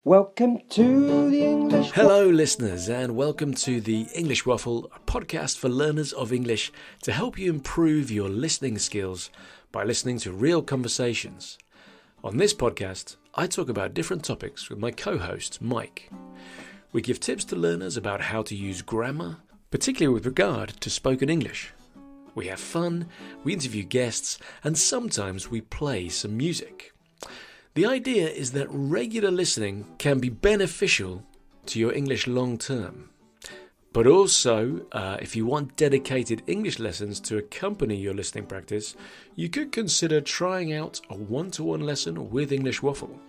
Welcome to the English Hello, listeners, and welcome to the English Waffle, a podcast for learners of English to help you improve your listening skills by listening to real conversations. On this podcast, I talk about different topics with my co-host, Mike. We give tips to learners about how to use grammar, particularly with regard to spoken English. We have fun, we interview guests, and sometimes we play some music. The idea is that regular listening can be beneficial to your English long term. But also, if you want dedicated English lessons to accompany your listening practice, you could consider trying out a one-to-one lesson with English Waffle.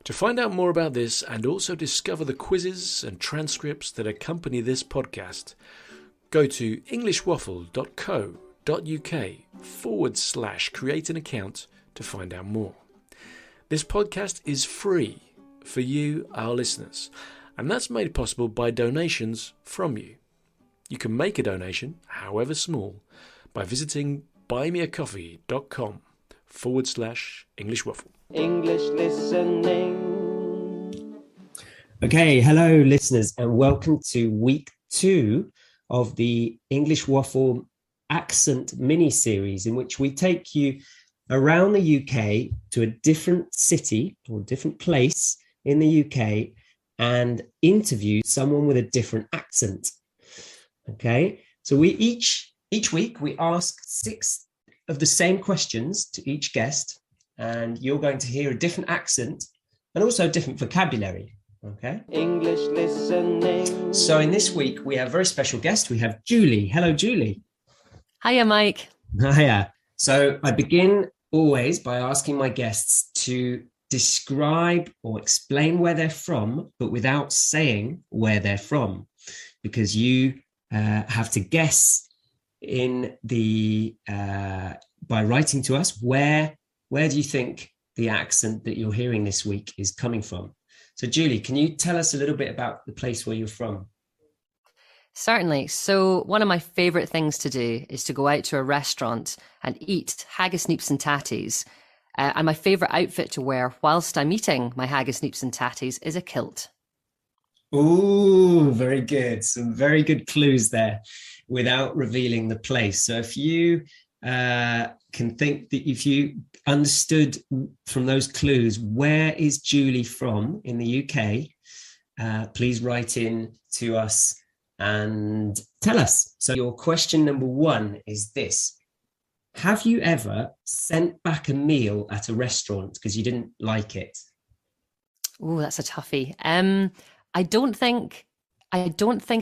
To find out more about this and also discover the quizzes and transcripts that accompany this podcast, go to englishwaffle.co.uk/create an account to find out more. This podcast is free for you, our listeners, and that's made possible by donations from you. You can make a donation, however small, by visiting buymeacoffee.com/English Waffle. English listening. Okay, hello listeners, and welcome to week 2 of the English Waffle accent mini-series, in which we take you around the UK to a different city or different place in the UK and interview someone with a different accent. Okay, so we each week we ask 6 of the same questions to each guest, and you're going to hear a different accent and also a different vocabulary. Okay, English listening. so in this week we have a very special guest. We have Julie. Hello, Julie. Hiya, Mike. Hiya. So I begin always by asking my guests to describe or explain where they're from, but without saying where they're from, because you have to guess in the by writing to us where do you think the accent that you're hearing this week is coming from. So Julie, can you tell us a little bit about the place where you're from? Certainly. So one of my favourite things to do is to go out to a restaurant and eat haggis, neeps and tatties. And my favourite outfit to wear whilst I'm eating my haggis, neeps and tatties is a kilt. Oh, very good. Some very good clues there without revealing the place. So if you can think that if you understood from those clues, where is Julie from in the UK, please write in to us and tell us. So your question number 1 is this. Have you ever sent back a meal at a restaurant because you didn't like it? Oh, that's a toughie. I don't think I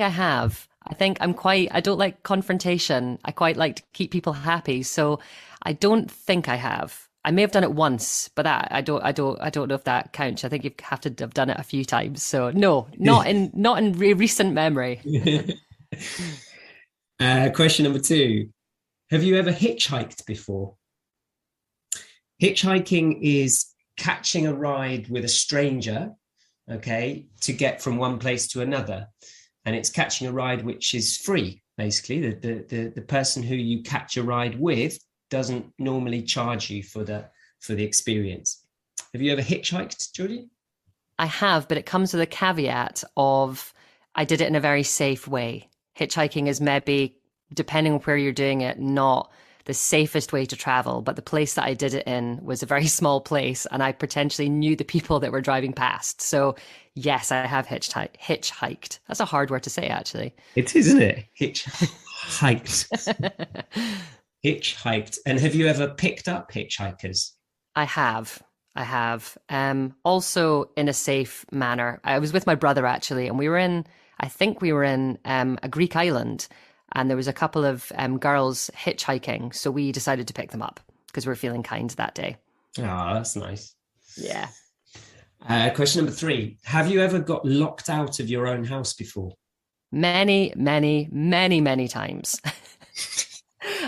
have. I think I don't like confrontation. I quite like to keep people happy. So I don't think I have. I may have done it once, but I don't know if that counts. I think you have to have done it a few times. So no, not in recent memory. Question number 2. Have you ever hitchhiked before? Hitchhiking is catching a ride with a stranger, okay, to get from one place to another. And it's catching a ride which is free, basically. The person who you catch a ride with doesn't normally charge you for the experience. Have you ever hitchhiked, Julie? I have, but it comes with a caveat of I did it in a very safe way. Hitchhiking is maybe, depending on where you're doing it, not the safest way to travel, but the place that I did it in was a very small place and I potentially knew the people that were driving past. So yes, I have hitchhiked. That's a hard word to say, actually. It is, isn't it? Hitchhiked. Hitchhiked. And have you ever picked up hitchhikers? I have. Also in a safe manner. I was with my brother, actually, and we were in a Greek island, and there was a couple of girls hitchhiking. So we decided to pick them up because we were feeling kind that day. Oh, that's nice. Yeah. Question number 3. Have you ever got locked out of your own house before? Many, many, many, many times.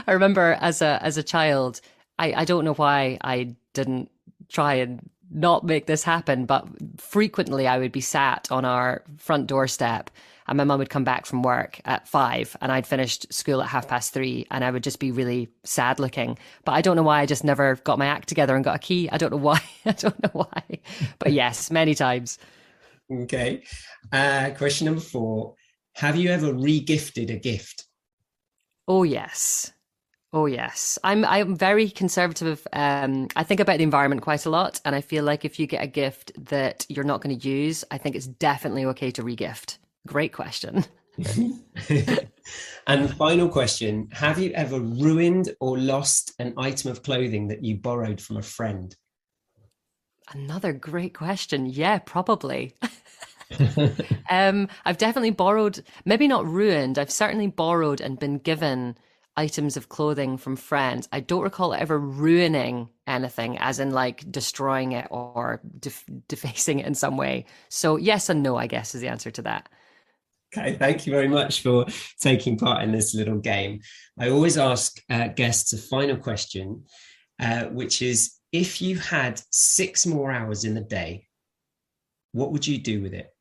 I remember as a child, I don't know why I didn't try and not make this happen, but frequently I would be sat on our front doorstep and my mum would come back from work at 5 and I'd finished school at 3:30 and I would just be really sad looking. But I don't know why I just never got my act together and got a key. I don't know why. I don't know why. But yes, many times. Okay. Question number 4. Have you ever re-gifted a gift? Oh, yes. Oh, yes. I'm very conservative. I think about the environment quite a lot. And I feel like if you get a gift that you're not going to use, I think it's definitely okay to re-gift. Great question. And final question. Have you ever ruined or lost an item of clothing that you borrowed from a friend? Another great question. Yeah, probably. I've definitely borrowed, maybe not ruined. I've certainly borrowed and been given items of clothing from friends. I don't recall ever ruining anything, as in like destroying it or defacing it in some way. So yes and no, I guess, is the answer to that. Okay, thank you very much for taking part in this little game. I always ask guests a final question, which is, if you had 6 more hours in the day, what would you do with it?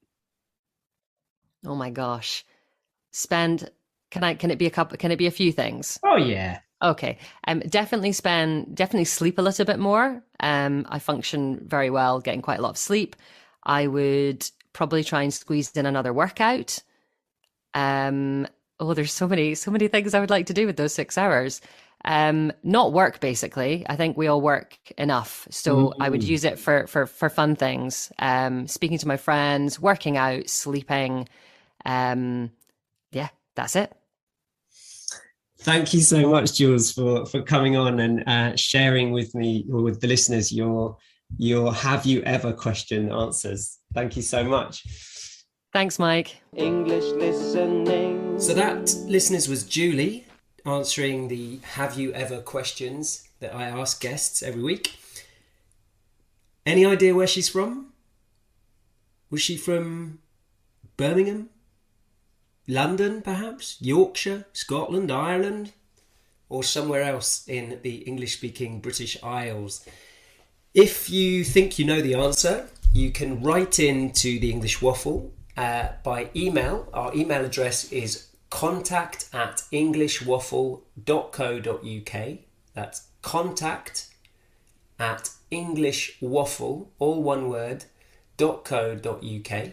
Oh my gosh. Can it be a few things? Oh yeah. Okay. Definitely sleep a little bit more. I function very well getting quite a lot of sleep. I would probably try and squeeze in another workout. There's so many things I would like to do with those 6 hours. Not work, basically. I think we all work enough. So I would use it for fun things. Speaking to my friends, working out, sleeping. Yeah, that's it. Thank you so much, Jules, for coming on and sharing with me or with the listeners your have you ever question answers. Thank you so much. Thanks, Mike. English listening. So that, listeners, was Julie answering the have you ever questions that I ask guests every week. Any idea where she's from? Was she from Birmingham? London, perhaps? Yorkshire? Scotland? Ireland? Or somewhere else in the English-speaking British Isles? If you think you know the answer, you can write in to the English Waffle by email. Our email address is contact@englishwaffle.co.uk. That's contact@englishwaffle, all one word, .co.uk.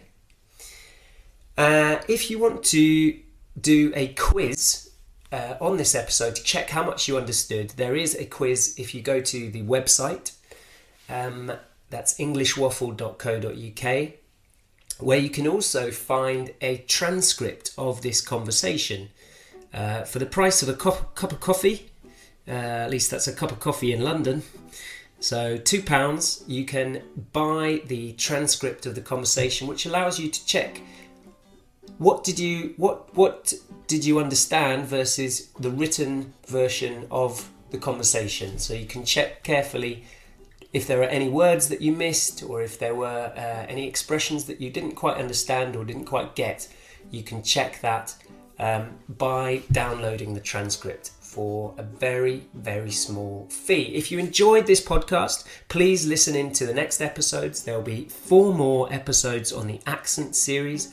If you want to do a quiz on this episode to check how much you understood, there is a quiz if you go to the website. That's englishwaffle.co.uk, where you can also find a transcript of this conversation for the price of a cup of coffee. At least that's a cup of coffee in London. So £2, you can buy the transcript of the conversation, which allows you to check what did you understand versus the written version of the conversation. So you can check carefully if there are any words that you missed, or if there were any expressions that you didn't quite understand or didn't quite get. You can check that by downloading the transcript for a very, very small fee. If you enjoyed this podcast, please listen in to the next episodes. There'll be 4 more episodes on the accent series.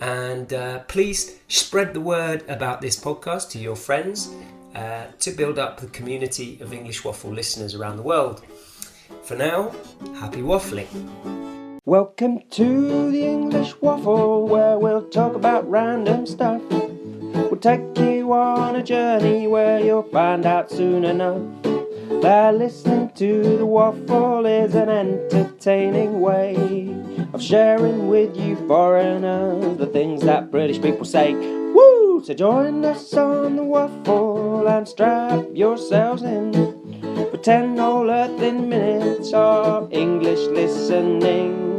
And please spread the word about this podcast to your friends to build up the community of English Waffle listeners around the world. For now, happy waffling. Welcome to the English Waffle, where we'll talk about random stuff. We'll take you on a journey where you'll find out soon enough that listening to the waffle is an entertaining way of sharing with you foreigners the things that British people say. Woo! So join us on the waffle and strap yourselves in for 10 whole earthing minutes of English listening.